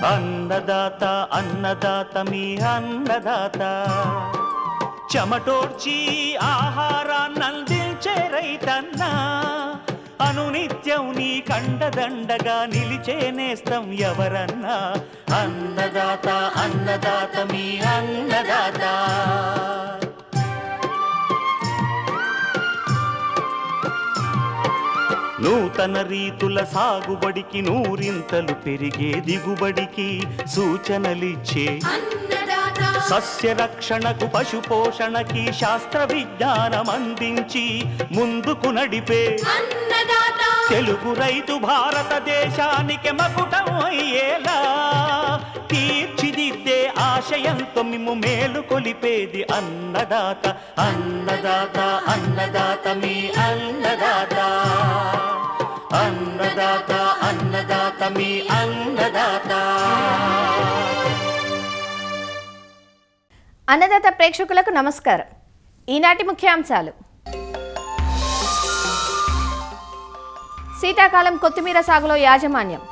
అన్నదాత అన్నదాత మీ అన్నదాత, చెమటోడ్చి ఆహారాన్నందించే రైతన్నా, అనునిత్యం నీ కండదండగా నిలిచే నేస్తం ఎవరన్నా. అన్నదాత అన్నదాత మీ అన్నదాత. నూతన రీతుల సాగుబడికి, నూరింతలు పెరిగే దిగుబడికి సూచనలిచ్చే సస్య రక్షణకు, పశు పోషణకి శాస్త్ర విజ్ఞానం అందించి ముందుకు నడిపే తెలుగు రైతు భారతదేశానికి మకుటం అయ్యేలా తీర్చిదిద్దే ఆశయంతో మిమ్ము మేలు కొలిపేది అన్నదాత. అన్నదాత అన్నదాత మీ అన్నదాత. అన్నదాత అన్నదాత మీ అన్నదాత. అన్నదాత ప్రేక్షకులకు నమస్కారం. ఈనాటి ముఖ్యాంశాలు: శీతాకాలం కొత్తిమీర సాగులో యాజమాన్యం,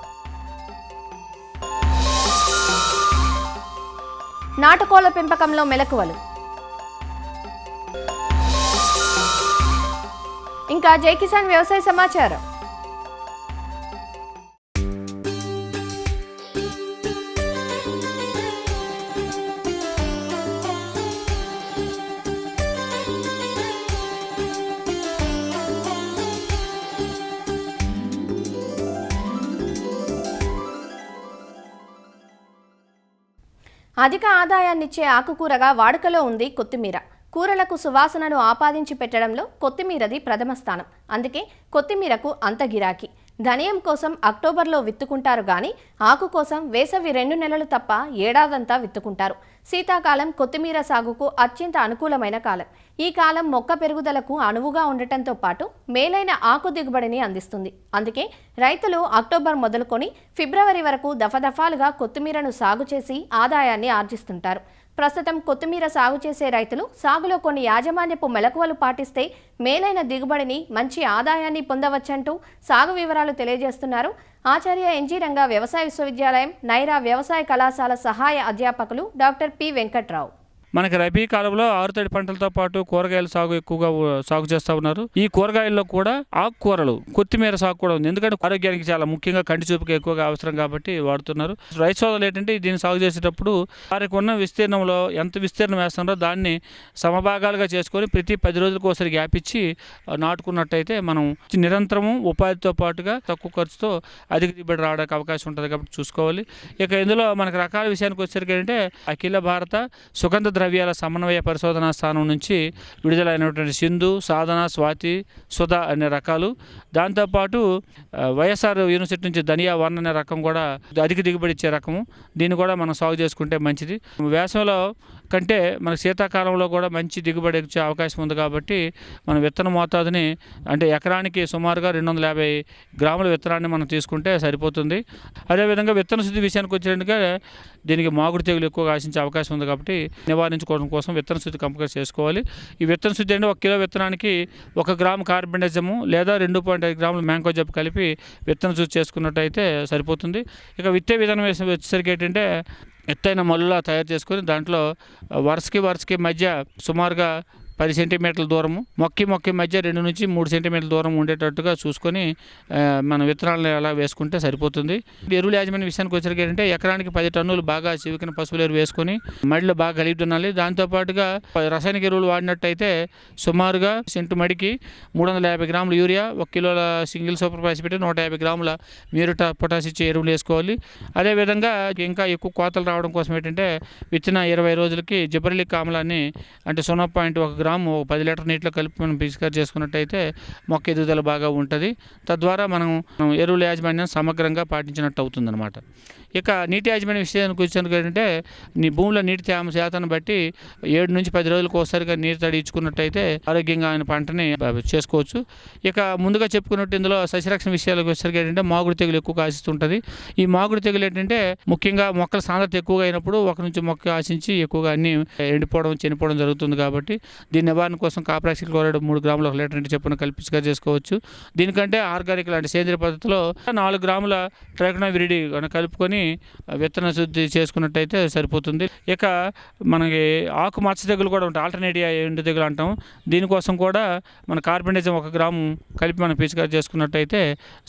నాటుకోళ్ల పెంపకంలో మెలకువలు, ఇంకా జై కిసాన్ వ్యవసాయ సమాచారం. అధిక ఆదాయాన్నిచ్చే ఆకుకూరగా వాడుకలో ఉంది కొత్తిమీర. కూరలకు సువాసనను ఆపాదించి పెట్టడంలో కొత్తిమీరది ప్రథమ స్థానం. అందుకే కొత్తిమీరకు అంత గిరాకీ. ధనియం కోసం అక్టోబర్లో విత్తుకుంటారు గాని ఆకు కోసం వేసవి 2 నెలలు తప్ప ఏడాదంతా విత్తుకుంటారు. శీతాకాలం కొత్తిమీర సాగుకు అత్యంత అనుకూలమైన కాలం. ఈ కాలం మొక్క పెరుగుదలకు అనువుగా ఉండటంతో పాటు మేలైన ఆకు దిగుబడిని అందిస్తుంది. అందుకే రైతులు అక్టోబర్ మొదలుకొని ఫిబ్రవరి వరకు దఫదఫాలుగా కొత్తిమీరను సాగు చేసి ఆదాయాన్ని ఆర్జిస్తుంటారు. ప్రస్తుతం కొత్తిమీర సాగు చేసే రైతులు సాగులో కొన్ని యాజమాన్యపు మెలకువలు పాటిస్తే మేలైన దిగుబడిని, మంచి ఆదాయాన్ని పొందవచ్చంటూ సాగు వివరాలు తెలియజేస్తున్నారు ఆచార్య ఎన్జీ రంగా వ్యవసాయ విశ్వవిద్యాలయం నైరా వ్యవసాయ కళాశాల సహాయ అధ్యాపకులు డాక్టర్ పి వెంకట్రావు. మనకి రబీ కాలంలో ఆరుతడి పంటలతో పాటు కూరగాయల సాగు ఎక్కువగా సాగు చేస్తూ ఉన్నారు. ఈ కూరగాయల్లో కూడా ఆకుకూరలు, కొత్తిమీర సాగు కూడా ఉంది. ఎందుకంటే ఆరోగ్యానికి చాలా ముఖ్యంగా కంటి చూపుకి ఎక్కువగా అవసరం కాబట్టి వాడుతున్నారు. రైతు సోదరులు ఏంటంటే దీన్ని సాగు చేసేటప్పుడు వారికి ఉన్న విస్తీర్ణంలో ఎంత విస్తీర్ణం వేస్తున్నారో దాన్ని సమభాగాలుగా చేసుకొని ప్రతి 10 రోజులకు ఒకసారి గ్యాప్ ఇచ్చి నాటుకున్నట్టయితే మనం నిరంతరము ఉపాధితో పాటుగా తక్కువ ఖర్చుతో అధిక దిగుబడి రావడానికి అవకాశం ఉంటుంది కాబట్టి చూసుకోవాలి. ఇక ఇందులో మనకు రకాల విషయానికి వచ్చేసరికి ఏంటంటే అఖిల భారత సుగంధ ద్రవ్యాల సమన్వయ పరిశోధనా స్థానం నుంచి విడుదలైనటువంటి సింధు, సాధన, స్వాతి, సుధా అనే రకాలు, దాంతోపాటు వైఎస్ఆర్ యూనివర్సిటీ నుంచి ధనియా 1 అనే రకం కూడా అధిక దిగుబడి ఇచ్చే రకము. దీన్ని కూడా మనం సాగు చేసుకుంటే మంచిది. వేసవిలో కంటే మన శీతాకాలంలో కూడా మంచి దిగుబడి వచ్చే అవకాశం ఉంది కాబట్టి మన విత్తన మోతాదుని అంటే ఎకరానికి సుమారుగా 250 గ్రాముల విత్తనాన్ని మనం తీసుకుంటే సరిపోతుంది. అదేవిధంగా విత్తన శుద్ధి విషయానికి వచ్చేటట్టుగా దీనికి మాగుడు తెగులు ఎక్కువగా ఆశించే అవకాశం ఉంది కాబట్టి నివారించుకోవడం కోసం విత్తన శుద్ధి కంపల్సరీ చేసుకోవాలి. ఈ విత్తన శుద్ధి అంటే 1 కిలో విత్తనానికి 1 గ్రాము కార్బెండజము లేదా 2.5 గ్రాముల మ్యాంకోజెబ్ కలిపి విత్తన శుద్ధి చేసుకున్నట్టయితే సరిపోతుంది. ఇక విత్తే విధానం వచ్చేసరికి ఏంటంటే ఎత్తైన మల్లులా తయారు చేసుకొని దాంట్లో వరుసకి మధ్య సుమారుగా 10 సెంటీమీటర్ల దూరము, మొక్కి మధ్య 2 నుంచి 3 సెంటీమీటర్ల దూరం ఉండేటట్టుగా చూసుకొని మన విత్తనాలను అలా వేసుకుంటే సరిపోతుంది. ఎరువుల యాజమాన్య విషయానికి వచ్చరికి ఏంటంటే ఎకరానికి 10 టన్నులు బాగా చివికిన పశువుల ఎరువు వేసుకొని మడిలో బాగా కలిపి దున్నాలి. దాంతోపాటుగా రసాయనిక ఎరువులు వాడినట్టయితే సుమారుగా సెంటు మడికి 350 గ్రాముల యూరియా, 1 కిలోల సింగిల్ సూపర్ ఫాస్ఫేట్, 150 గ్రాముల మ్యూరేట్ ఆఫ్ పొటాష్ ఇచ్చే ఎరువులు వేసుకోవాలి. అదేవిధంగా ఇంకా ఎక్కువ కోతలు రావడం కోసం ఏంటంటే విత్తిన 20 రోజులకి జిబరెలిక్ ఆమ్లాన్ని అంటే 0.1 గ్రాము 10 లీటర్ నీటిలో కలిపి మనం పిచికారీ చేసుకున్నట్టయితే మొక్క ఎదుగుదల బాగా ఉంటుంది. తద్వారా మనం ఎరువుల యాజమాన్యం సమగ్రంగా పాటించినట్టు అవుతుందన్నమాట. ఇక నీటి యాజమాన్య విషయానికి వచ్చేందుకు ఏంటంటే నీ భూమిలో నీటి తేమ శాతాన్ని బట్టి 7 నుంచి 10 రోజులకు ఒకసారిగా నీరు తడి ఇచ్చుకున్నట్టయితే ఆరోగ్యంగా ఆయన పంటని చేసుకోవచ్చు. ఇక ముందుగా చెప్పుకున్నట్టు ఇందులో సస్యరక్షణ విషయాలకు వచ్చేసరికి ఏంటంటే మాగుడు తెగులు ఎక్కువగా ఆశిస్తుంటుంది. ఈ మాగుడు తెగులు ఏంటంటే ముఖ్యంగా మొక్కల సాంద్రత ఎక్కువగా అయినప్పుడు ఒక నుంచి మొక్క ఆశించి ఎక్కువగా అన్ని ఎండిపోవడం, చనిపోవడం జరుగుతుంది. కాబట్టి దీని నివారణ కోసం కాప్రాక్సిల్ క్లోరైడ్ 3 గ్రాముల 1 లీటర్ నీటి చొప్పున పిచికారీ చేసుకోవచ్చు. దీనికంటే ఆర్గానిక్ లాంటి సేంద్రియ పద్ధతిలో 4 గ్రాముల ట్రైకోనోవిరిడి కలుపుకొని విత్తన శుద్ధి చేసుకున్నట్టయితే సరిపోతుంది. ఇక మనకి ఆకు మచ్చ తెగులు కూడా ఉంటాయి, ఆల్టర్నేటివ్ ఎండు తెగులు అంటాం. దీనికోసం కూడా మన కార్బెండజం 1 గ్రాము కలిపి మనం పిచికారీ చేసుకున్నట్టయితే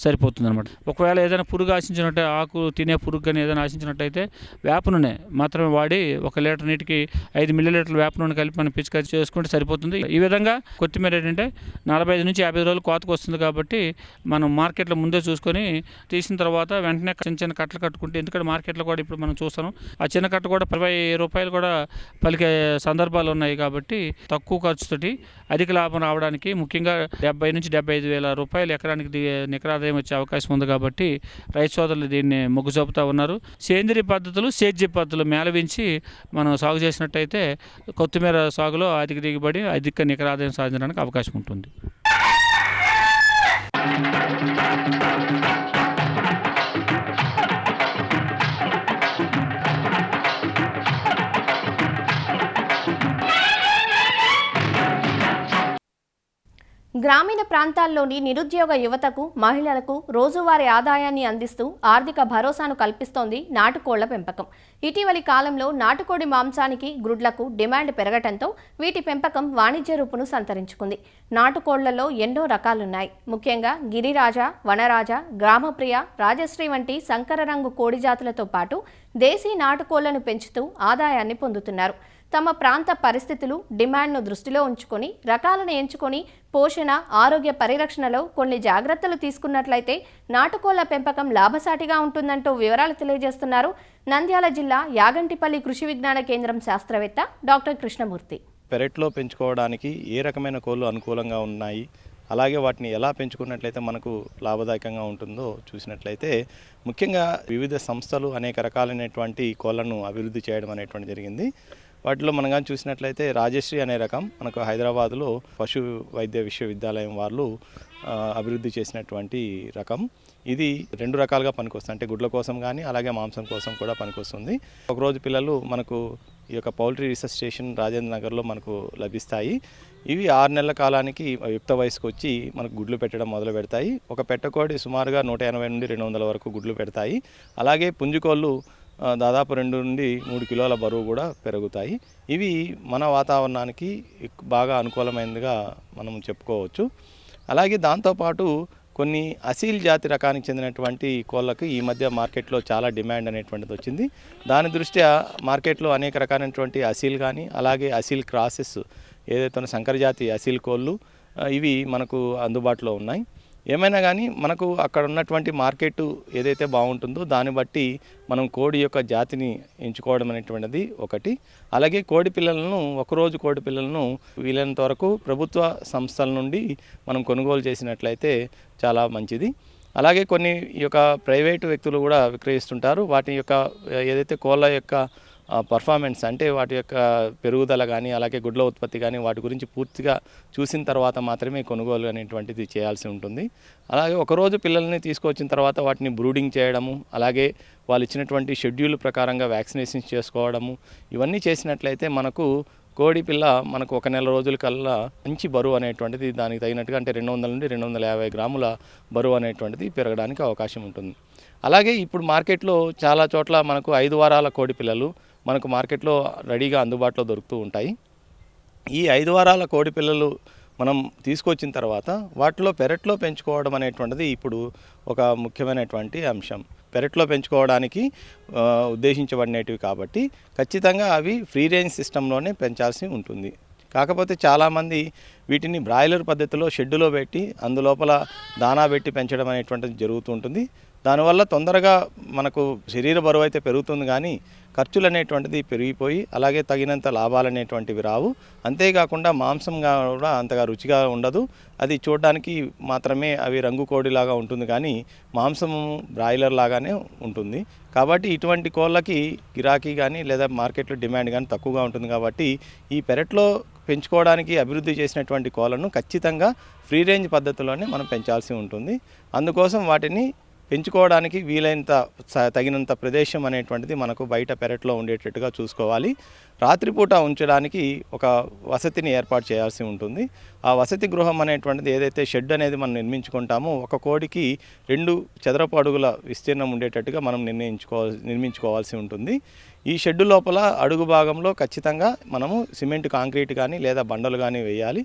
సరిపోతుంది అనమాట. ఒకవేళ ఏదైనా పురుగు ఆశించినట్టే, ఆకు తినే పురుగు కానీ ఏదైనా ఆశించినట్టయితే వేప నూనె మాత్రమే వాడి 1 లీటర్ నీటికి 5 మిల్లీలీటర్ల వేప నూనె కలిపి మనం పిచికారీ చేసుకుంటే సరిపోతుంది. ఈ విధంగా కొత్తిమీర ఏంటంటే 45 నుంచి 50 రోజులు కోతకు వస్తుంది కాబట్టి మనం మార్కెట్లో ముందే చూసుకొని తీసిన తర్వాత వెంటనే చిన్న చిన్న కట్టలు కట్టుకుంటే, ఎందుకంటే మార్కెట్లో కూడా ఇప్పుడు మనం చూస్తాం ఆ చిన్న కట్ట కూడా 20 రూపాయలు కూడా పలికే సందర్భాలు ఉన్నాయి. కాబట్టి తక్కువ ఖర్చుతోటి అధిక లాభం రావడానికి ముఖ్యంగా 70 నుంచి 75 వేల రూపాయలు ఎకరానికి నికర ఆదాయం వచ్చే అవకాశం ఉంది. కాబట్టి రైతు సోదరులు దీన్ని మొగ్గు చూపుతా ఉన్నారు. సేంద్రియ పద్ధతులు, సేద్య పద్ధతులు మేళవించి మనం సాగు చేసినట్టయితే కొత్తిమీర సాగులో అధిక దిగుబడి, అధిక నికర ఆదాయం సాధించడానికి అవకాశం ఉంటుంది. గ్రామీణ ప్రాంతాల్లోని నిరుద్యోగ యువతకు, మహిళలకు రోజువారీ ఆదాయాన్ని అందిస్తూ ఆర్థిక భరోసాను కల్పిస్తోంది నాటుకోళ్ల పెంపకం. ఇటీవలి కాలంలో నాటుకోడి మాంసానికి, గ్రుడ్లకు డిమాండ్ పెరగటంతో వీటి పెంపకం వాణిజ్య రూపును సంతరించుకుంది. నాటుకోళ్లలో ఎన్నో రకాలున్నాయి. ముఖ్యంగా గిరిరాజ, వనరాజ, గ్రామప్రియ, రాజశ్రీ వంటి సంకర రంగు కోడి జాతులతో పాటు దేశీ నాటుకోళ్లను పెంచుతూ ఆదాయాన్ని పొందుతున్నారు. తమ ప్రాంత పరిస్థితులు, డిమాండ్ను దృష్టిలో ఉంచుకొని రకాలను ఎంచుకొని పోషణ, ఆరోగ్య పరిరక్షణలో కొన్ని జాగ్రత్తలు తీసుకున్నట్లయితే నాటుకోళ్ల పెంపకం లాభసాటిగా ఉంటుందంటూ వివరాలు తెలియజేస్తున్నారు నంద్యాల జిల్లా యాగంటిపల్లి కృషి విజ్ఞాన కేంద్రం శాస్త్రవేత్త డాక్టర్ కృష్ణమూర్తి. పెరట్లో పెంచుకోవడానికి ఏ రకమైన కోళ్ళు అనుకూలంగా ఉన్నాయి, అలాగే వాటిని ఎలా పెంచుకున్నట్లయితే మనకు లాభదాయకంగా ఉంటుందో చూసినట్లయితే ముఖ్యంగా వివిధ సంస్థలు అనేక రకాలైనటువంటి కోళ్లను అభివృద్ధి చేయడం అనేటువంటి జరిగింది. వాటిలో మనం కానీ చూసినట్లయితే రాజశ్రీ అనే రకం మనకు హైదరాబాదులో పశు వైద్య విశ్వవిద్యాలయం వాళ్ళు అభివృద్ధి చేసినటువంటి రకం. ఇది 2 రకాలుగా పనికొస్తుంది, అంటే గుడ్ల కోసం కానీ అలాగే మాంసం కోసం కూడా పనికొస్తుంది. ఒకరోజు పిల్లలు మనకు ఈ యొక్క పౌల్ట్రీ రీసెర్చ్ స్టేషన్ రాజేంద్ర నగర్లో మనకు లభిస్తాయి. ఇవి 6 నెలల కాలానికి యుక్త వయసుకు వచ్చి మనకు గుడ్లు పెట్టడం మొదలు పెడతాయి. ఒక పెట్టకోడి సుమారుగా 180 నుండి 200 వరకు గుడ్లు పెడతాయి. అలాగే పుంజుకోళ్ళు దాదాపు 2 నుండి 3 కిలోల బరువు కూడా పెరుగుతాయి. ఇవి మన వాతావరణానికి బాగా అనుకూలమైనదిగా మనం చెప్పుకోవచ్చు. అలాగే దాంతోపాటు కొన్ని అసీల్ జాతి రకానికి చెందినటువంటి కోళ్ళకు ఈ మధ్య మార్కెట్లో చాలా డిమాండ్ అనేటువంటిది వచ్చింది. దాని దృష్ట్యా మార్కెట్లో అనేక రకాలైనటువంటి అసీల్ కానీ అలాగే అసీల్ క్రాసెస్ ఏదైతే సంకర జాతి అసీల్ కోళ్ళు ఇవి మనకు అందుబాటులో ఉన్నాయి. ఏమైనా కానీ మనకు అక్కడ ఉన్నటువంటి మార్కెట్ ఏదైతే బాగుంటుందో దాన్ని బట్టి మనం కోడి యొక్క జాతిని ఎంచుకోవడం అనేటువంటిది ఒకటి. అలాగే కోడి పిల్లలను, ఒకరోజు కోడి పిల్లలను వీలైనంత వరకు ప్రభుత్వ సంస్థల నుండి మనం కొనుగోలు చేసినట్లయితే చాలా మంచిది. అలాగే కొన్ని ఈ యొక్క ప్రైవేటు వ్యక్తులు కూడా విక్రయిస్తుంటారు. వాటి యొక్క ఏదైతే కోళ్ళ యొక్క పర్ఫార్మెన్స్, అంటే వాటి యొక్క పెరుగుదల కానీ అలాగే గుడ్ల ఉత్పత్తి కానీ వాటి గురించి పూర్తిగా చూసిన తర్వాత మాత్రమే కొనుగోలు అనేటువంటిది చేయాల్సి ఉంటుంది. అలాగే ఒకరోజు పిల్లల్ని తీసుకొచ్చిన తర్వాత వాటిని బ్రూడింగ్ చేయడము, అలాగే వాళ్ళు ఇచ్చినటువంటి షెడ్యూల్ ప్రకారంగా వ్యాక్సినేషన్స్ చేసుకోవడము, ఇవన్నీ చేసినట్లయితే మనకు కోడి పిల్ల మనకు 1 నెల రోజుల కల్లా మంచి బరువు అనేటువంటిది దానికి తగినట్టుగా, అంటే 200 నుండి 250 గ్రాముల బరువు అనేటువంటిది పెరగడానికి అవకాశం ఉంటుంది. అలాగే ఇప్పుడు మార్కెట్లో చాలా చోట్ల మనకు 5 వారాల కోడి పిల్లలు మనకు మార్కెట్లో రెడీగా అందుబాటులో దొరుకుతూ ఉంటాయి. ఈ 5 వారాల కోడి పిల్లలు మనం తీసుకొచ్చిన తర్వాత వాటిలో పెరట్లో పెంచుకోవడం అనేటువంటిది ఇప్పుడు ఒక ముఖ్యమైనటువంటి అంశం. పెరట్లో పెంచుకోవడానికి ఉద్దేశించబడినవి కాబట్టి ఖచ్చితంగా అవి ఫ్రీ రేంజ్ సిస్టంలోనే పెంచాల్సి ఉంటుంది. కాకపోతే చాలామంది వీటిని బ్రాయిలర్ పద్ధతిలో షెడ్డులో పెట్టి అందులోపల దానా పెట్టి పెంచడం అనేటువంటిది జరుగుతూ ఉంటుంది. దానివల్ల తొందరగా మనకు శరీర బరువు అయితే పెరుగుతుంది, కానీ ఖర్చులు అనేటువంటిది పెరిగిపోయి అలాగే తగినంత లాభాలు అనేటువంటివి రావు. అంతేకాకుండా మాంసంగా కూడా అంతగా రుచిగా ఉండదు. అది చూడడానికి మాత్రమే అవి రంగు కోడిలాగా ఉంటుంది, కానీ మాంసము బ్రాయిలర్ లాగానే ఉంటుంది. కాబట్టి ఇటువంటి కోళ్ళకి గిరాకీ కానీ లేదా మార్కెట్లో డిమాండ్ కానీ తక్కువగా ఉంటుంది. కాబట్టి ఈ పెరట్లో పెంచుకోవడానికి అభివృద్ధి చేసినటువంటి కోళ్ళను ఖచ్చితంగా ఫ్రీ రేంజ్ పద్ధతిలోనే మనం పెంచాల్సి ఉంటుంది. అందుకోసం వాటిని పెంచుకోవడానికి వీలైనంత తగినంత ప్రదేశం అనేటువంటిది మనకు బయట పెరట్లో ఉండేటట్టుగా చూసుకోవాలి. రాత్రిపూట ఉంచడానికి ఒక వసతిని ఏర్పాటు చేయాల్సి ఉంటుంది. ఆ వసతి గృహం అనేటువంటిది ఏదైతే షెడ్ అనేది మనం నిర్మించుకుంటామో ఒక కోడికి 2 చదరపు అడుగుల విస్తీర్ణం ఉండేటట్టుగా మనం నిర్మించుకోవాల్సి ఉంటుంది. ఈ షెడ్డు లోపల అడుగు భాగంలో ఖచ్చితంగా మనము సిమెంట్ కాంక్రీట్ కానీ లేదా బండలు కానీ వేయాలి.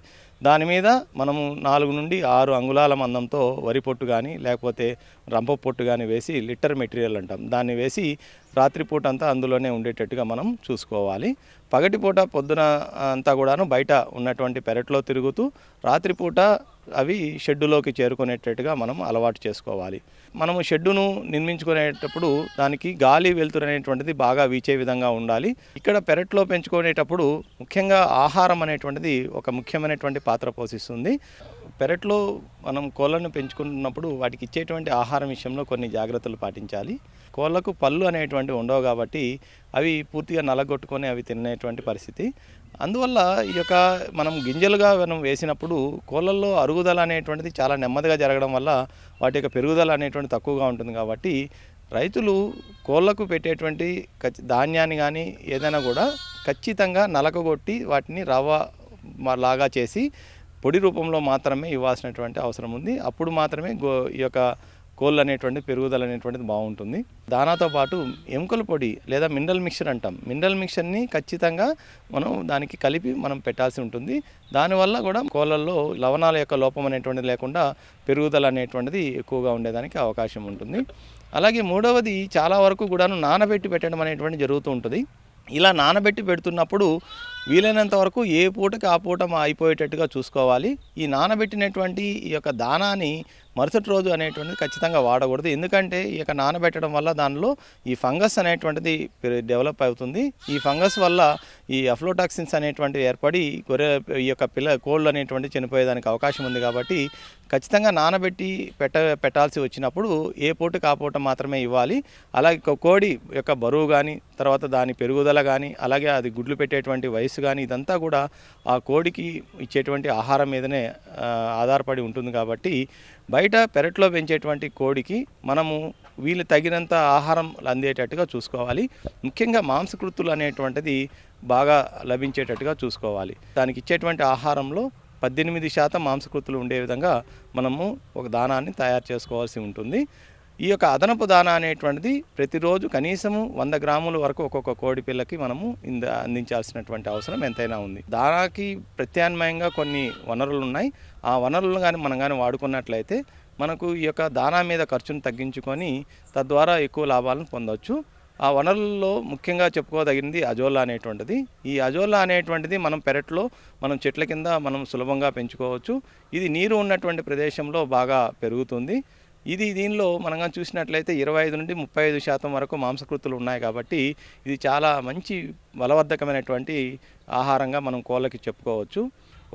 దాని మీద మనము 4 నుండి 6 అంగుళాల మందంతో వరి పొట్టు కానీ లేకపోతే రంప పొట్టు కానీ వేసి లిట్టర్ మెటీరియల్ అంటాం, దాన్ని వేసి రాత్రిపూట అంతా అందులోనే ఉండేటట్టుగా మనం చూసుకోవాలి. పగటిపూట పొద్దున అంతా కూడాను బయట ఉన్నటువంటి పెరట్లో తిరుగుతూ రాత్రిపూట అవి షెడ్డులోకి చేరుకునేటట్టుగా మనం అలవాటు చేసుకోవాలి. మనము షెడ్డును నిర్మించుకునేటప్పుడు దానికి గాలి వెలుతురు అనేటువంటిది బాగా వీచే విధంగా ఉండాలి. ఇక్కడ పెరట్లో పెంచుకునేటప్పుడు ముఖ్యంగా ఆహారం అనేటువంటిది ఒక ముఖ్యమైనటువంటి పాత్ర పోషిస్తుంది. పెరట్లో మనం కోళ్ళను పెంచుకున్నప్పుడు వాటికి ఇచ్చేటువంటి ఆహారం విషయంలో కొన్ని జాగ్రత్తలు పాటించాలి. కోళ్ళకు పళ్ళు అనేటువంటి ఉండవు కాబట్టి అవి పూర్తిగా నలగొట్టుకొని అవి తినేటువంటి పరిస్థితి. అందువల్ల ఈ యొక్క మనం గింజలుగా మనం వేసినప్పుడు కోళ్ళల్లో అరుగుదల అనేటువంటిది చాలా నెమ్మదిగా జరగడం వల్ల వాటి యొక్క పెరుగుదల అనేటువంటి తక్కువగా ఉంటుంది. కాబట్టి రైతులు కోళ్ళకు పెట్టేటువంటి ధాన్యాన్ని కానీ ఏదైనా కూడా ఖచ్చితంగా నలకగొట్టి వాటిని రవ్వ లాగా చేసి పొడి రూపంలో మాత్రమే ఇవ్వాల్సినటువంటి అవసరం ఉంది. అప్పుడు మాత్రమే ఈ యొక్క కోళ్ళు అనేటువంటి పెరుగుదల అనేటువంటిది బాగుంటుంది. దానాతో పాటు ఎముకల పొడి లేదా మినరల్ మిక్చర్ అంటాం, మినరల్ మిక్చర్ని ఖచ్చితంగా మనం దానికి కలిపి మనం పెట్టాల్సి ఉంటుంది. దానివల్ల కూడా కోళ్ళల్లో లవణాల యొక్క లోపం అనేటువంటిది లేకుండా పెరుగుదల అనేటువంటిది ఎక్కువగా ఉండేదానికి అవకాశం ఉంటుంది. అలాగే మూడవది చాలా వరకు కూడాను నానబెట్టి పెట్టడం అనేటువంటి జరుగుతూ ఉంటుంది. ఇలా నానబెట్టి పెడుతున్నప్పుడు వీలైనంత వరకు ఏ పూటకి ఆ పూట అయిపోయేటట్టుగా చూసుకోవాలి. ఈ నానబెట్టినటువంటి ఈ యొక్క దానాన్ని మరుసటి రోజు అనేటువంటిది ఖచ్చితంగా వాడకూడదు. ఎందుకంటే ఈ యొక్క నానబెట్టడం వల్ల దానిలో ఈ ఫంగస్ అనేటువంటిది డెవలప్ అవుతుంది. ఈ ఫంగస్ వల్ల ఈ అఫ్లోటాక్సిన్స్ అనేటువంటివి ఏర్పడి ఈ యొక్క కోళ్ళు అనేటువంటి చనిపోయేదానికి అవకాశం ఉంది. కాబట్టి ఖచ్చితంగా నానబెట్టి పెట్టాల్సి వచ్చినప్పుడు ఏ పూటకి ఆ పూట మాత్రమే ఇవ్వాలి. అలాగే కోడి యొక్క బరువు కానీ తర్వాత దాని పెరుగుదల కానీ అలాగే అది గుడ్లు పెట్టేటువంటి వయసు కానీ ఇదంతా కూడా ఆ కోడికి ఇచ్చేటువంటి ఆహారం మీదనే ఆధారపడి ఉంటుంది. కాబట్టి బయట పెరట్లో పెంచేటువంటి కోడికి మనము వీళ్ళు తగినంత ఆహారం అందేటట్టుగా చూసుకోవాలి. ముఖ్యంగా మాంసకృతులు అనేటువంటిది బాగా లభించేటట్టుగా చూసుకోవాలి. దానికి ఇచ్చేటువంటి ఆహారంలో 18% మాంసకృతులు ఉండే విధంగా మనము ఒక దానాన్ని తయారు చేసుకోవాల్సి ఉంటుంది. ఈ యొక్క అదనపు దానా అనేటువంటిది ప్రతిరోజు కనీసము 100 గ్రాముల వరకు ఒక్కొక్క కోడి పిల్లకి మనము అందించాల్సినటువంటి అవసరం ఎంతైనా ఉంది. దానాకి ప్రత్యామ్నాయంగా కొన్ని వనరులు ఉన్నాయి. ఆ వనరులను కానీ మనం కానీ వాడుకున్నట్లయితే మనకు ఈ యొక్క దానా మీద ఖర్చును తగ్గించుకొని తద్వారా ఎక్కువ లాభాలను పొందవచ్చు. ఆ వనరుల్లో ముఖ్యంగా చెప్పుకోదగినది అజోలా అనేటువంటిది. ఈ అజోలా అనేటువంటిది మనం పెరట్లో మనం చెట్ల కింద మనం సులభంగా పెంచుకోవచ్చు. ఇది నీరు ఉన్నటువంటి ప్రదేశంలో బాగా పెరుగుతుంది. దీనిలో మనం చూసినట్లయితే 25 నుండి 35% వరకు మాంసకృతులు ఉన్నాయి. కాబట్టి ఇది చాలా మంచి బలవర్ధకమైనటువంటి ఆహారంగా మనం కోళ్ళకి చెప్పుకోవచ్చు.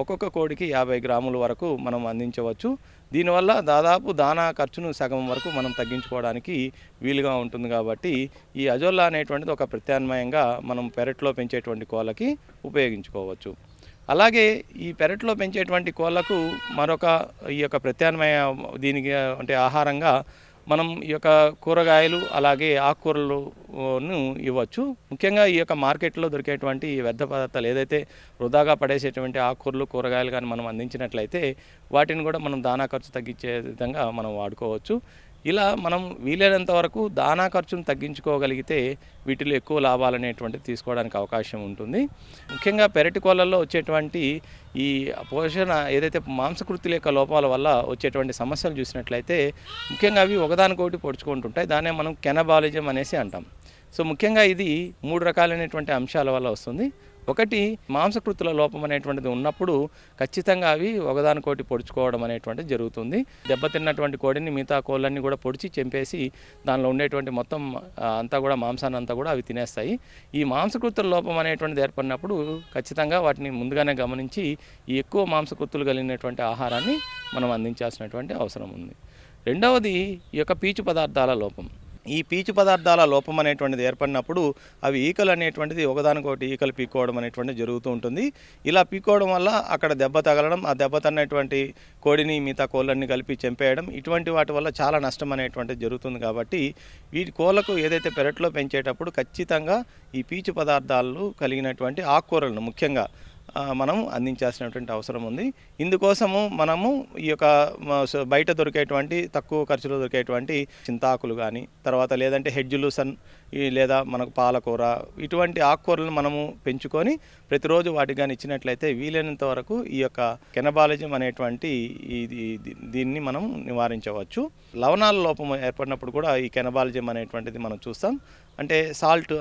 ఒక్కొక్క కోడికి 50 గ్రాముల వరకు మనం అందించవచ్చు. దీనివల్ల దాదాపు దానా ఖర్చును సగం వరకు మనం తగ్గించుకోవడానికి వీలుగా ఉంటుంది. కాబట్టి ఈ అజోలా అనేటువంటిది ఒక ప్రత్యామ్నాయంగా మనం పెరట్లో పెంచేటువంటి కోళ్ళకి ఉపయోగించుకోవచ్చు. అలాగే ఈ పెరట్లో పెంచేటువంటి కోళ్ళకు మరొక ఈ యొక్క ప్రత్యామ్నాయ దీనికి అంటే ఆహారంగా మనం ఈ యొక్క కూరగాయలు అలాగే ఆకుకూరలను ఇవ్వచ్చు. ముఖ్యంగా ఈ యొక్క మార్కెట్లో దొరికేటువంటి వ్యర్థ పదార్థాలు ఏదైతే వృధాగా పడేసేటువంటి ఆకుకూరలు కూరగాయలు కానీ మనం అందించినట్లయితే వాటిని కూడా మనం దానా ఖర్చు తగ్గించే విధంగా మనం వాడుకోవచ్చు. ఇలా మనం వీలైనంత వరకు దానా ఖర్చును తగ్గించుకోగలిగితే వీటిలో ఎక్కువ లాభాలు అనేటువంటిది తీసుకోవడానికి అవకాశం ఉంటుంది. ముఖ్యంగా పెరటి కోళ్ళల్లో వచ్చేటువంటి ఈ పోషణ ఏదైతే మాంసకృతుల యొక్క లోపాల వల్ల వచ్చేటువంటి సమస్యలు చూసినట్లయితే ముఖ్యంగా అవి ఒకదానికొకటి పొడుచుకుంటుంటాయి. దాన్నే మనం కెనబాలిజం అనేసి అంటాం. సో ముఖ్యంగా ఇది 3 రకాలైనటువంటి అంశాల వల్ల వస్తుంది. ఒకటి మాంసకృతుల లోపం అనేటువంటిది ఉన్నప్పుడు ఖచ్చితంగా అవి ఒకదానికోటి పొడుచుకోవడం అనేటువంటిది జరుగుతుంది. దెబ్బతిన్నటువంటి కోడిని మిగతా కోళ్ళన్నీ కూడా పొడిచి చంపేసి దానిలో ఉండేటువంటి మొత్తం అంతా కూడా మాంసాన్ని అంతా కూడా అవి తినేస్తాయి. ఈ మాంసకృతుల లోపం అనేటువంటిది ఏర్పడినప్పుడు ఖచ్చితంగా వాటిని ముందుగానే గమనించి ఈ ఎక్కువ మాంసకృతులు కలిగినటువంటి ఆహారాన్ని మనం అందించాల్సినటువంటి అవసరం ఉంది. రెండవది ఈ యొక్క పీచు పదార్థాల లోపం. ఈ పీచు పదార్థాల లోపం అనేటువంటిది ఏర్పడినప్పుడు అవి ఈకలు అనేటువంటిది ఒకదానికొకటి ఈకలు పీక్కోవడం అనేటువంటిది జరుగుతూ ఉంటుంది. ఇలా పీక్కోవడం వల్ల అక్కడ దెబ్బ తగలడం, ఆ దెబ్బ తన్నటువంటి కోడిని మిగతా కోళ్ళన్నీ కలిపి చంపేయడం, ఇటువంటి వాటి వల్ల చాలా నష్టం అనేటువంటిది జరుగుతుంది. కాబట్టి వీటి కోళ్ళకు ఏదైతే పెరట్లో పెంచేటప్పుడు ఖచ్చితంగా ఈ పీచు పదార్థాలు కలిగినటువంటి ఆకుకూరలను ముఖ్యంగా మనం అందించాల్సినటువంటి అవసరం ఉంది. ఇందుకోసము మనము ఈ యొక్క బయట దొరికేటువంటి తక్కువ ఖర్చులో దొరికేటువంటి చింతాకులు కానీ, తర్వాత లేదంటే హెడ్జులూసన్ లేదా మనకు పాలకూర, ఇటువంటి ఆకుకూరలను మనము పెంచుకొని ప్రతిరోజు వాటికి కానీ ఇచ్చినట్లయితే వీలైనంత వరకు ఈ యొక్క కెనబాలిజం అనేటువంటి దీన్ని మనం నివారించవచ్చు. లవణాల లోపం ఏర్పడినప్పుడు కూడా ఈ కెనబాలిజం అనేటువంటిది మనం చూస్తాం. అంటే సాల్ట్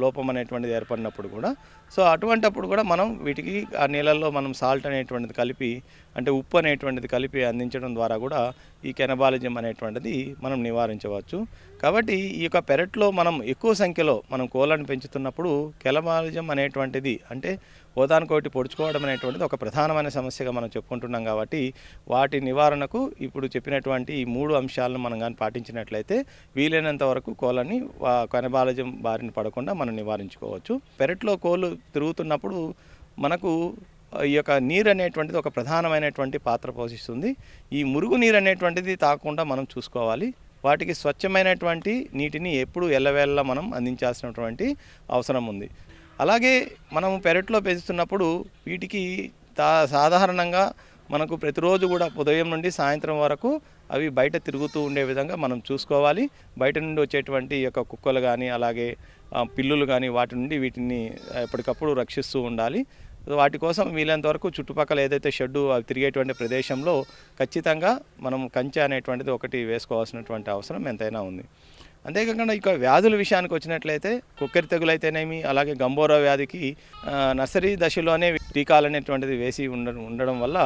లోపం అనేటువంటిది ఏర్పడినప్పుడు కూడా, సో అటువంటప్పుడు కూడా మనం వీటికి ఆ నీళ్ళల్లో మనం సాల్ట్ అనేటువంటిది కలిపి, అంటే ఉప్పు అనేటువంటిది కలిపి అందించడం ద్వారా కూడా ఈ కెనబాలిజం అనేటువంటిది మనం నివారించవచ్చు. కాబట్టి ఈ యొక్క పెరట్లో మనం ఎక్కువ సంఖ్యలో మనం కోళ్ళను పెంచుతున్నప్పుడు కెనబాలిజం అనేటువంటిది అంటే ఓదానికోటి పొడుచుకోవడం అనేటువంటిది ఒక ప్రధానమైన సమస్యగా మనం చెప్పుకుంటున్నాం. కాబట్టి వాటి నివారణకు ఇప్పుడు చెప్పినటువంటి ఈ 3 అంశాలను మనం కానీ పాటించినట్లయితే వీలైనంత వరకు కోళ్ళని కెనబాలిజం బారిన పడకుండా మనం నివారించుకోవచ్చు. పెరట్లో కోళ్ళు తిరుగుతున్నప్పుడు మనకు ఈ యొక్క నీరు అనేటువంటిది ఒక ప్రధానమైనటువంటి పాత్ర పోషిస్తుంది. ఈ మురుగు నీరు అనేటువంటిది తాకుండా మనం చూసుకోవాలి. వాటికి స్వచ్ఛమైనటువంటి నీటిని ఎప్పుడు ఎల్లవేళలా మనం అందించాల్సినటువంటి అవసరం ఉంది. అలాగే మనం పెరట్లో పెంచుతున్నప్పుడు వీటికి సాధారణంగా మనకు ప్రతిరోజు కూడా ఉదయం నుండి సాయంత్రం వరకు అవి బయట తిరుగుతూ ఉండే విధంగా మనం చూసుకోవాలి. బయట నుండి వచ్చేటువంటి యొక్క కుక్కలు కానీ అలాగే పిల్లులు కానీ వాటి నుండి వీటిని ఎప్పటికప్పుడు రక్షిస్తూ ఉండాలి. వాటి కోసం వీలైనంత వరకు చుట్టుపక్కల ఏదైతే షెడ్డు అవి తిరిగేటువంటి ప్రదేశంలో ఖచ్చితంగా మనం కంచె అనేటువంటిది ఒకటి వేసుకోవాల్సినటువంటి అవసరం ఎంతైనా ఉంది. అంతేకాకుండా ఇక వ్యాధుల విషయానికి వచ్చినట్లయితే కొక్కెర తెగులు అయితేనేమి, అలాగే గంబోరా వ్యాధికి నర్సరీ దశలోనే టీకాలు అనేటువంటిది వేసి ఉండడం వల్ల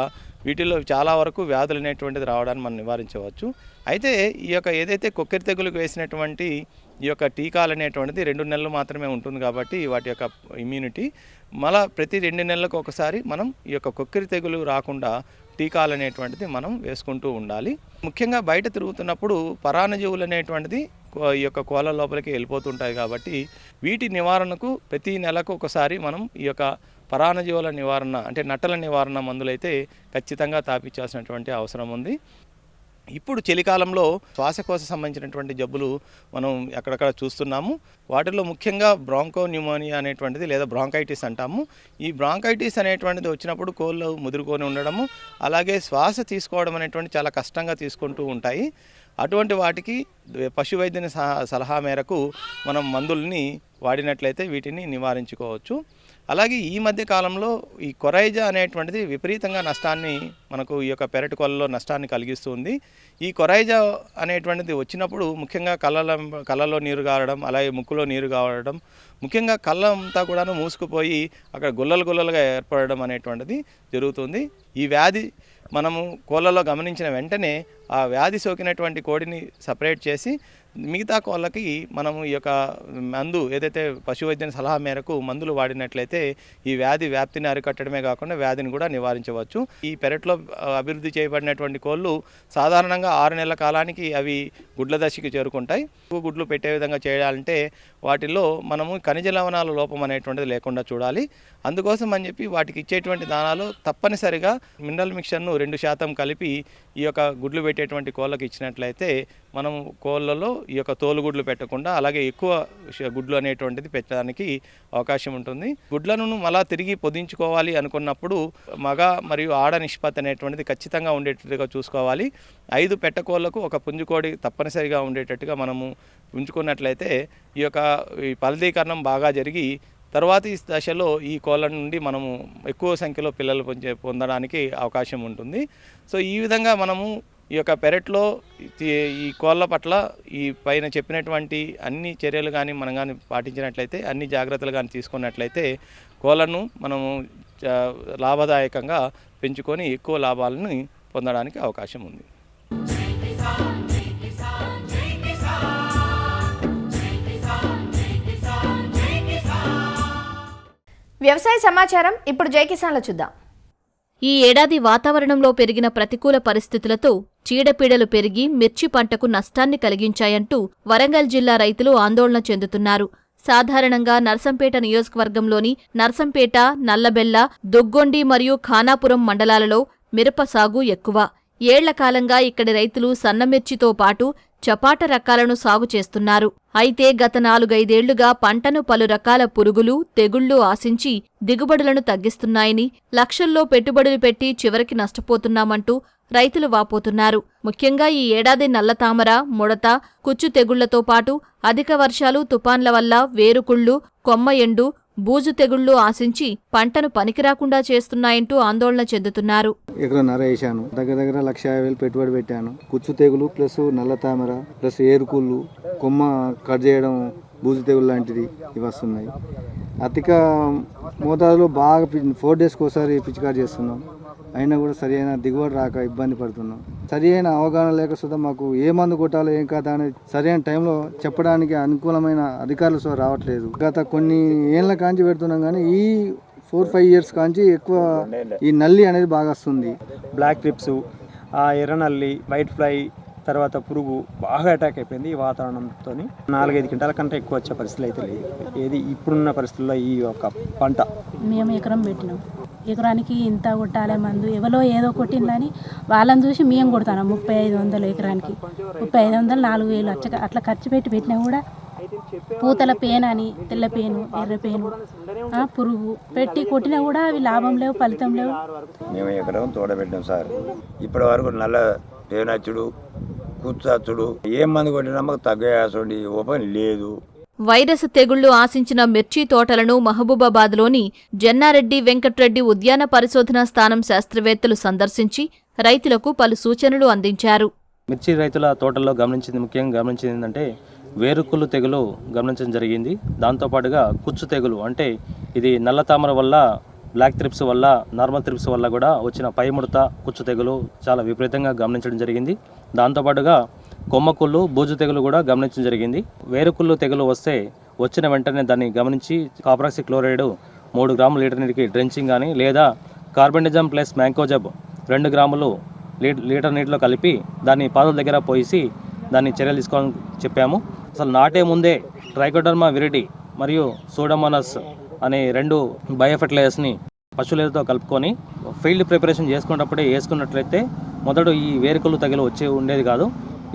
వీటిలో చాలా వరకు వ్యాధులు అనేటువంటిది రావడాన్ని మనం నివారించవచ్చు. అయితే ఈ యొక్క ఏదైతే కొక్కెర తెగులకు వేసినటువంటి ఈ యొక్క టీకాలు అనేటువంటిది 2 నెలలు మాత్రమే ఉంటుంది. కాబట్టి వాటి యొక్క ఇమ్యూనిటీ మళ్ళీ ప్రతి 2 నెలలకు ఒకసారి మనం ఈ యొక్క కొక్కెర తెగులు రాకుండా టీకాలు అనేటువంటిది మనం వేసుకుంటూ ఉండాలి. ముఖ్యంగా బయట తిరుగుతున్నప్పుడు పరాన్నజీవులు అనేటువంటిది ఈ యొక్క కోళ్ళ లోపలికి వెళ్ళిపోతుంటాయి. కాబట్టి వీటి నివారణకు ప్రతి నెలకు ఒకసారి మనం ఈ యొక్క పరాన్నజీవుల నివారణ అంటే నట్టల నివారణ మందులైతే ఖచ్చితంగా తాపించాల్సినటువంటి అవసరం ఉంది. ఇప్పుడు చలికాలంలో శ్వాసకోశ సంబంధించినటువంటి జబ్బులు మనం అక్కడక్కడ చూస్తున్నాము. వాటిలో ముఖ్యంగా బ్రాంకో న్యూమోనియా అనేటువంటిది లేదా బ్రాంకైటిస్ అంటాము. ఈ బ్రాంకైటిస్ అనేటువంటిది వచ్చినప్పుడు కోళ్ళు ముదురుకొని ఉండడము, అలాగే శ్వాస తీసుకోవడం అనేటువంటి చాలా కష్టంగా తీసుకుంటూ ఉంటాయి. అటువంటి వాటికి పశు వైద్యుని సలహా మేరకు మనం మందుల్ని వాడినట్లయితే వీటిని నివారించుకోవచ్చు. అలాగే ఈ మధ్య కాలంలో ఈ కొరైజా అనేటువంటిది విపరీతంగా నష్టాన్ని మనకు ఈ యొక్క పెరటి కోళ్ళలో నష్టాన్ని కలిగిస్తుంది. ఈ కొరైజా అనేటువంటిది వచ్చినప్పుడు ముఖ్యంగా కళ్ళలో నీరు కారడం, అలాగే ముక్కులో నీరు కావడం, ముఖ్యంగా కళ్ళ అంతా కూడాను మూసుకుపోయి అక్కడ గుల్లలుగా ఏర్పడడం అనేటువంటిది జరుగుతుంది. ఈ వ్యాధి మనము కోళ్ళలో గమనించిన వెంటనే ఆ వ్యాధి సోకినటువంటి కోడిని సపరేట్ చేసి మిగతా కోళ్ళకి మనము ఈ యొక్క మందు ఏదైతే పశు వైద్యుని సలహా మేరకు మందులు వాడినట్లయితే ఈ వ్యాధి వ్యాప్తిని అరికట్టడమే కాకుండా వ్యాధిని కూడా నివారించవచ్చు. ఈ పెరట్లో అభివృద్ధి చేయబడినటువంటి కోళ్ళు సాధారణంగా 6 నెలల కాలానికి అవి గుడ్ల దశకి చేరుకుంటాయి. గుడ్లు పెట్టే విధంగా చేయాలంటే వాటిల్లో మనము ఖనిజ లవణాల లోపం అనేటువంటిది లేకుండా చూడాలి. అందుకోసం అని చెప్పి వాటికి ఇచ్చేటువంటి దానాలు తప్పనిసరిగా మినరల్ మిక్చర్ను 2% కలిపి ఈ యొక్క గుడ్లు పెట్టేటువంటి కోళ్ళకి ఇచ్చినట్లయితే మనం కోళ్ళలో ఈ యొక్క తోలుగుడ్లు పెట్టకుండా అలాగే ఎక్కువ గుడ్లు అనేటువంటిది పెట్టడానికి అవకాశం ఉంటుంది. గుడ్లను మళ్ళా తిరిగి పొదించుకోవాలి అనుకున్నప్పుడు మగ మరియు ఆడ నిష్పత్తి అనేటువంటిది ఖచ్చితంగా ఉండేటట్టుగా చూసుకోవాలి. 5 పెట్టకోళ్ళకు ఒక పుంజుకోడి తప్పనిసరిగా ఉండేటట్టుగా మనము ఉంచుకున్నట్లయితే ఈ యొక్క ఫలదీకరణం బాగా జరిగి తర్వాతి దశలో ఈ కోళ్ళ నుండి మనము ఎక్కువ సంఖ్యలో పిల్లలు పొందడానికి అవకాశం ఉంటుంది. సో ఈ విధంగా మనము ఈ యొక్క పెరట్లో ఈ కోళ్ళ పట్ల ఈ పైన చెప్పినటువంటి అన్ని చర్యలు కానీ మనం కానీ పాటించినట్లయితే, అన్ని జాగ్రత్తలు కానీ తీసుకున్నట్లయితే కోళ్ళను మనము లాభదాయకంగా పెంచుకొని ఎక్కువ లాభాలను పొందడానికి అవకాశం ఉంది. వ్యవసాయ సమాచారం ఇప్పుడు జై కిసాన్లో చూద్దాం. ఈ ఏడాది వాతావరణంలో పెరిగిన ప్రతికూల పరిస్థితులతో చీడపీడలు పెరిగి మిర్చి పంటకు నష్టాన్ని కలిగించాయంటూ వరంగల్ జిల్లా రైతులు ఆందోళన చెందుతున్నారు. సాధారణంగా నర్సంపేట నియోజకవర్గంలోని నర్సంపేట, నల్లబెల్ల, దొగ్గొండి మరియు ఖానాపురం మండలాలలో మిరప సాగు ఎక్కువ. ఏళ్ల కాలంగా ఇక్కడి రైతులు సన్నమిర్చితో పాటు చపాట రకాలను సాగు చేస్తున్నారు. అయితే గత 4-5 ఏళ్లుగా పంటను పలు రకాల పురుగులు, తెగుళ్లు ఆశించి దిగుబడులను తగ్గిస్తున్నాయని, లక్షల్లో పెట్టుబడులు పెట్టి చివరికి నష్టపోతున్నామంటూ రైతులు వాపోతున్నారు. ముఖ్యంగా ఈ ఏడాది నల్లతామర, ముడత, కుచ్చు తెగుళ్లతో పాటు అధిక వర్షాలు, తుపాన్ల వల్ల వేరుకుళ్ళు, కొమ్మ ఎండు, బూజు తెగుళ్లు ఆశించి పంటను పనికిరాకుండా చేస్తున్నాయంటూ ఆందోళన చెందుతున్నారు. ఎకరన్నర వేసాను, దగ్గర 1,50,000 పెట్టుబడి పెట్టాను. కుచ్చు తెగులు ప్లస్ నల్ల తామర ప్లస్ ఏరుకుళ్ళు, కొమ్మ కట్ చేయడం, బూజు తెగులు లాంటిది ఇవి వస్తున్నాయి. అధిక మోతాదులో బాగా 4 డేస్కి ఒకసారి పిచికారి చేస్తున్నాం. అయినా కూడా సరి అయిన దిగుబడి రాక ఇబ్బంది పడుతున్నాం. సరి అయిన అవగాహన లేక సుధా మాకు ఏ మందు కొట్టాలో ఏం కాదా అనేది సరైన టైంలో చెప్పడానికి అనుకూలమైన అధికారులు రావట్లేదు. గత కొన్ని ఏళ్ళ కాంచి పెడుతున్నాం కానీ ఈ 4-5 ఇయర్స్ కాంచి ఎక్కువ ఈ నల్లి అనేది బాగా వస్తుంది. బ్లాక్ ట్రిప్స్, ఎర్ర నల్లి, వైట్ ఫ్లై, తర్వాత పురుగు బాగా అటాక్ అయిపోయింది ఈ వాతావరణంతో. 4-5 క్వింటాల కంటే ఎక్కువ వచ్చే పరిస్థితులు అయితే లేదు. ఏది ఇప్పుడున్న పరిస్థితుల్లో ఈ యొక్క పంట మేము ఎకరం పెట్టినాం. ఎకరానికి ఇంత కొట్టాలి మందు, ఎవరో ఏదో కొట్టిందని వాళ్ళని చూసి మేము కొడతాం. 3,500 ఎకరానికి 3,500, 4,000 అట్లా ఖర్చు పెట్టినా కూడా పూతల పేను అని, తెల్ల పేను, ఎర్ర పేను, పురుగు పెట్టి కొట్టినా కూడా అవి లాభం లేవు, ఫలితం లేవు. మేము ఎకరం తోడబెట్టాం సార్. ఇప్పటి వరకు నల్ల పేనచ్చుడు, కూర్చచ్చుడు, ఏం మందు కొట్టినా మాకు తగ్గేసండి ఓపెన్ లేదు. వైరస్ తెగుళ్లు ఆశించిన మిర్చి తోటలను మహబూబాబాద్లోని జన్నారెడ్డి వెంకట్రెడ్డి ఉద్యాన పరిశోధనా స్థానం శాస్త్రవేత్తలు సందర్శించి రైతులకు పలు సూచనలు అందించారు. మిర్చి రైతుల తోటల్లో ముఖ్యంగా గమనించింది ఏంటంటే వేరుకుళ్ళు తెగులు గమనించడం జరిగింది. దాంతోపాటుగా కుచ్చు తెగులు, అంటే ఇది నల్ల తామర వల్ల, బ్లాక్ త్రిప్స్ వల్ల, నార్మల్ త్రిప్స్ వల్ల కూడా వచ్చిన పై ముడత, కుచ్చు తెగులు చాలా విపరీతంగా గమనించడం జరిగింది. దాంతోపాటుగా కొమ్మకుళ్ళు, బూజు తెగులు కూడా గమనించడం జరిగింది. వేరుకుళ్ళు తెగులు వచ్చిన వెంటనే దాన్ని గమనించి కాపరాక్సి క్లోరైడ్ 3 గ్రాముల లీటర్ నీటికి డ్రెంచింగ్ కానీ, లేదా కార్బెండిజమ్ ప్లస్ మ్యాంకోజబ్ 2 గ్రాములు లీటర్ నీటిలో కలిపి దాన్ని పాదుల దగ్గర పోసి దాన్ని చర్యలు తీసుకోవాలని చెప్పాము. అసలు నాటే ముందే ట్రైకోడర్మా విరిడి మరియు సూడోమోనాస్ అనే 2 బయోఫెర్టిలైజర్స్ని పశువులతో కలుపుకొని ఫీల్డ్ ప్రిపరేషన్ చేసుకున్నప్పుడే వేసుకున్నట్లయితే మొదట ఈ వేరుకుళ్ళు తెగులు ఉండేది కాదు.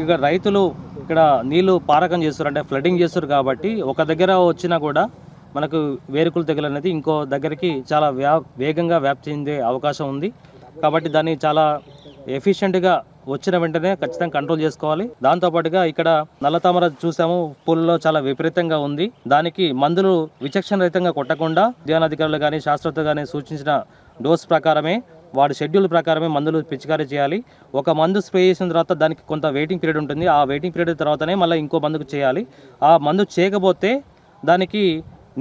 ఇక రైతులు ఇక్కడ నీళ్లు పారకం చేస్తారు, అంటే ఫ్లడింగ్ చేస్తారు కాబట్టి ఒక దగ్గర వచ్చినా కూడా మనకు వేరుకుళ్ళు తెగులు అనేది ఇంకో దగ్గరికి చాలా వేగంగా వ్యాప్తి చెందే అవకాశం ఉంది. కాబట్టి దాన్ని చాలా ఎఫిషియెంట్గా వచ్చిన వెంటనే ఖచ్చితంగా కంట్రోల్ చేసుకోవాలి. దాంతోపాటుగా ఇక్కడ నల్లతామర చూసాము, పూలలో చాలా విపరీతంగా ఉంది. దానికి మందులు విచక్షణ రహితంగా కొట్టకుండా ఉద్యానాధికారులు కానీ శాస్త్రవేత్తలు కానీ సూచించిన డోస్ ప్రకారమే, వాడి షెడ్యూల్ ప్రకారమే మందులు పిచికారీ చేయాలి. ఒక మందు స్ప్రే చేసిన తర్వాత దానికి కొంత వెయిటింగ్ పీరియడ్ ఉంటుంది. ఆ వెయిటింగ్ పీరియడ్ తర్వాతనే మళ్ళీ ఇంకో మందుకు చేయాలి. ఆ మందు చేయకపోతే దానికి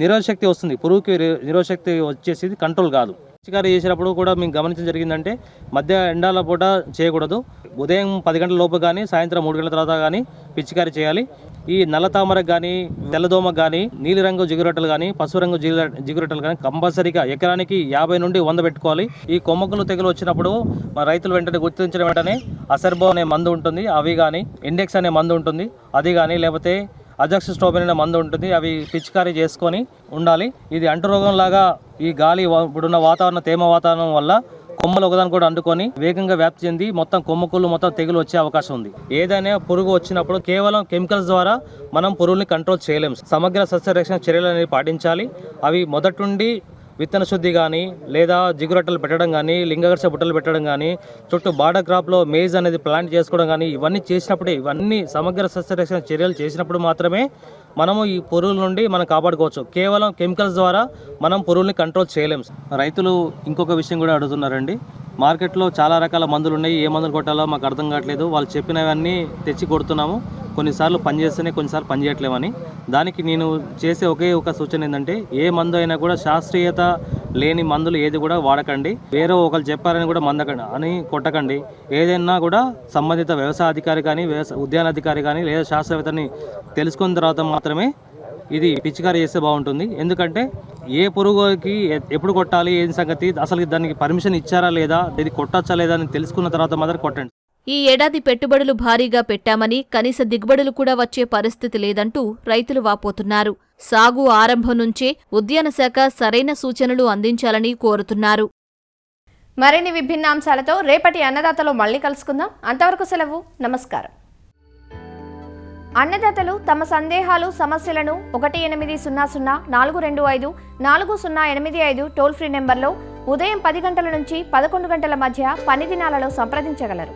నిరోధశక్తి వస్తుంది, పురుగుకి నిరోధశక్తి వచ్చేసి కంట్రోల్ కాదు. పిచికారీ చేసేటప్పుడు కూడా మేము గమనించడం జరిగిందంటే మధ్య ఎండాల పూట చేయకూడదు. ఉదయం 10 గంటల లోపు కానీ, సాయంత్రం 3 గంటల తర్వాత కానీ పిచికారీ చేయాలి. ఈ నల్ల తామరకు కానీ, తెల్లదోమకు కానీ, నీలిరంగు జిగురొట్టలు కానీ, పసుపు రంగు జిగురొట్టలు కానీ కంపల్సరీగా ఎకరానికి 50 నుండి 100 పెట్టుకోవాలి. ఈ కొమ్మకులు తెగులు వచ్చినప్పుడు మన రైతులు వెంటనే గుర్తించిన వెంటనే అసర్బో అనే మందు ఉంటుంది, అవి కానీ, ఇండెక్స్ అనే మందు ఉంటుంది, అది కానీ, లేకపోతే అజాక్సిస్ట్రోబిన్ అనే మందు ఉంటుంది, అవి పిచికారీ చేసుకొని ఉండాలి. ఇది అంటురోగం లాగా ఈ గాలి ఇప్పుడున్న వాతావరణ తేమ వాతావరణం వల్ల కొమ్మలు ఒకదాని కూడా అంటుకొని వేగంగా వ్యాప్తి చెంది మొత్తం కొమ్మకుళ్ళు మొత్తం తెగులు వచ్చే అవకాశం ఉంది. ఏదైనా పురుగు వచ్చినప్పుడు కేవలం కెమికల్స్ ద్వారా మనం పురుగుల్ని కంట్రోల్ చేయలేము. సమగ్ర సస్యరక్షణ చర్యలు అనేవి పాటించాలి. అవి మొదటి నుండి విత్తన శుద్ధి కానీ, లేదా జిగురొట్టలు పెట్టడం కానీ, లింగగర్ష బుట్టలు పెట్టడం కానీ, చుట్టూ బార్డర్ క్రాప్లో మేజ్ అనేది ప్లాంట్ చేసుకోవడం కానీ, ఇవన్నీ చేసినప్పుడే, ఇవన్నీ సమగ్ర సస్యరక్షణ చర్యలు చేసినప్పుడు మాత్రమే మనము ఈ పురుగుల నుండి మనం కాపాడుకోవచ్చు. కేవలం కెమికల్స్ ద్వారా మనం పురుగుల్ని కంట్రోల్ చేయలేము. రైతులు ఇంకొక విషయం కూడా అడుగుతున్నారండి. మార్కెట్లో చాలా రకాల మందులు ఉన్నాయి, ఏ మందులు కొట్టాలో మాకు అర్థం కావట్లేదు, వాళ్ళు చెప్పినవన్నీ తెచ్చి కొడుతున్నాము, కొన్నిసార్లు పనిచేస్తేనే కొన్నిసార్లు పనిచేయట్లేమని. దానికి నేను చేసే ఒకే ఒక సూచన ఏంటంటే, ఏ మందు అయినా కూడా శాస్త్రీయత లేని మందులు ఏది కూడా వాడకండి. వేరే ఒకరు చెప్పారని కూడా మందకండి అని కొట్టకండి. ఏదైనా కూడా సంబంధిత వ్యవసాయ అధికారి కానీ, ఉద్యానాధికారి కానీ, లేదా శాస్త్రవేత్తని తెలుసుకున్న తర్వాత మాత్రమే ఇది పిచికారీ చేస్తే బాగుంటుంది. ఎందుకంటే ఏ పురుగుకి ఎప్పుడు కొట్టాలి, ఏం సంగతి, అసలు దానికి పర్మిషన్ ఇచ్చారా లేదా, ఇది కొట్టచ్చా లేదా అని తెలుసుకున్న తర్వాత మాత్రం కొట్టండి. ఈ ఏడాది పెట్టుబడులు భారీగా పెట్టామని కనీస దిగుబడులు కూడా వచ్చే పరిస్థితి లేదంటూ రైతులు వాపోతున్నారు. సాగు ఆరంభం నుంచే ఉద్యాన శాఖ సరైన సూచనలు అందించాలని కోరుతున్నారు. మరిన్ని విభిన్న అంశాలతో రేపటి అన్నదాతలో మళ్ళీ కలుసుకుందాం. అంతవరకు సెలవు. నమస్కారం. అన్నదాతలు తమ సందేహాలు, సమస్యలను 1800-425-4085 టోల్ ఫ్రీ నెంబర్లో ఉదయం 10 గంటల నుంచి 11 గంటల మధ్య పని దినాలలో సంప్రదించగలరు.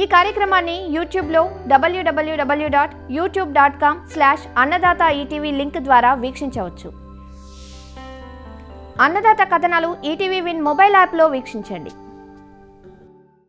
ఈ కార్యక్రమాన్ని యూట్యూబ్లో www.youtube.com/అన్నదాత ఈటీవీ లింక్ ద్వారా వీక్షించవచ్చు. అన్నదాత కథనాలు ఈటీవీ విన్ మొబైల్ యాప్లో వీక్షించండి.